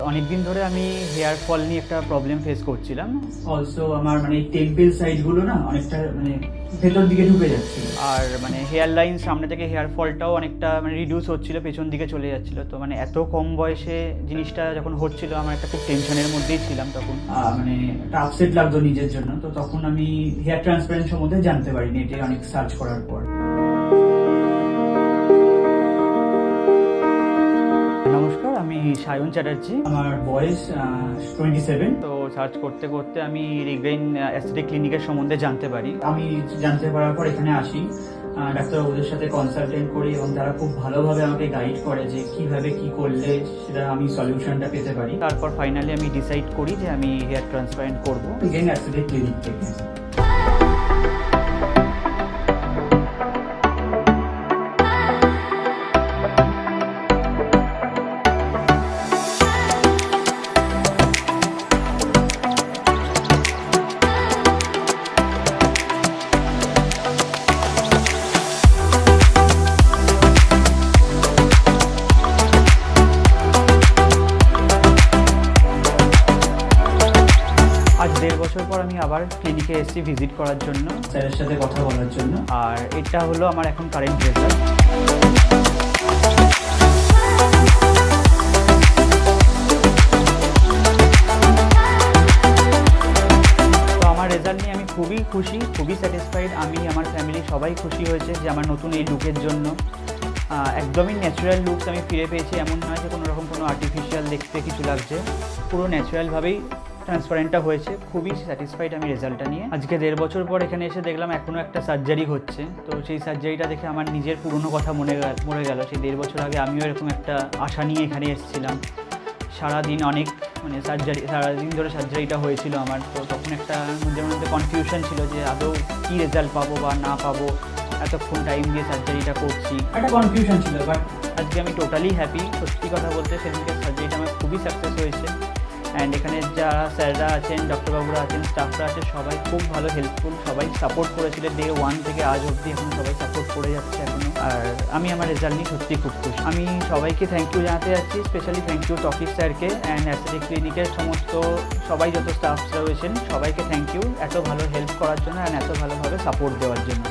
অনেকদিন ধরে আমি হেয়ার ফল নিয়ে একটা প্রবলেম ফেস করছিলাম। অলসো আমার টেম্পল সাইডগুলো না অনেকটা ভেতর দিকে ঢুকে যাচ্ছিল, আর হেয়ার লাইন সামনে থেকে হেয়ার ফলটাও অনেকটা রিডিউস হচ্ছিল, পেছন দিকে চলে যাচ্ছিল। তো এত কম বয়সে জিনিসটা যখন হচ্ছিল আমার একটা খুব টেনশনের মধ্যেই ছিলাম। তখন একটা আপসেট লাগতো নিজের জন্য। তো তখন আমি হেয়ার ট্রান্সপ্লান্ট সম্বন্ধে জানতে পারি নেটে অনেক সার্চ করার পর। নমস্কার, আমি সায়ন চ্যাটার্জি, আমার বয়স 27। তো সার্চ করতে করতে আমি রিগ্রেইন অ্যাস্থেটিক ক্লিনিকের সম্বন্ধে জানতে পারি। আমি জানতে পারার পর এখানে আসি, ডাক্তারবাবুদের সাথে কনসালটেন্ট করি এবং তারা খুব ভালোভাবে আমাকে গাইড করে যে কিভাবে কি করলে সেটা আমি সলিউশনটা পেতে পারি। তারপর ফাইনালি আমি ডিসাইড করি যে আমি হেয়ার ট্রান্সপ্লান্ট করবো রিগ্রেইন অ্যাস্থেটিক ক্লিনিক থেকে। আজ 1.5 বছর পর আমি আবার ক্লিনিকে এসেছি ভিজিট করার জন্য, স্যারের সাথে কথা বলার জন্য। আর এটা হলো আমার এখন কারেন্ট রেজাল্ট। তো আমার রেজাল্ট নিয়ে আমি খুবই খুশি, খুবই স্যাটিসফাইড। আমি, আমার ফ্যামিলি সবাই খুশি হয়েছে যে আমার নতুন এই লুকের জন্য। একদমই ন্যাচারাল লুকস আমি ফিরে পেয়েছি। এমন নয় যে কোনো আর্টিফিশিয়াল দেখতে কিছু লাগছে, পুরো ন্যাচারালভাবেই ট্রান্সপারেন্টটা হয়েছে। খুবই স্যাটিসফাইড আমি রেজাল্টটা নিয়ে। আজকে 1.5 বছর পর এখানে এসে দেখলাম এখনও একটা সার্জারি হচ্ছে। তো সেই সার্জারিটা দেখে আমার নিজের পুরনো কথা মনে গেল। সেই 1.5 বছর আগে আমিও এরকম একটা আশা নিয়ে এখানে এসেছিলাম। সারাদিন অনেক সারাদিন ধরে সার্জারিটা হয়েছিল আমার। তো তখন একটা মধ্যে কনফিউশন ছিল যে আদৌ কী রেজাল্ট পাবো বা না পাবো, এতক্ষণ টাইম দিয়ে সার্জারিটা করছি, একটা কনফিউশন ছিল। বাট আজকে আমি টোটালি হ্যাপি। সত্যি কথা বলতে সেদিনকে সার্জারিটা আমার খুবই সাকসেস হয়েছে। অ্যান্ড এখানে যারা স্যাররা আছেন, ডক্টরবাবুরা আছেন, স্টাফরা আছে, সবাই খুব ভালো হেল্পফুল, সবাই সাপোর্ট করেছিল ডে 1 থেকে আজ অবধি। এখন সবাই সাপোর্ট করে যাচ্ছে এখনও। আর আমি আমার রেজাল্ট নিয়ে সত্যি খুব খুশি। আমি সবাইকে থ্যাংক ইউ জানাতে যাচ্ছি, স্পেশালি থ্যাংক ইউ টকিস স্যারকে অ্যান্ড অ্যাস্থেটিক ক্লিনিকের সমস্ত সবাই, যত স্টাফ রয়েছেন সবাইকে থ্যাংক ইউ এত ভালো হেল্প করার জন্য অ্যান্ড এত ভালোভাবে সাপোর্ট দেওয়ার জন্য।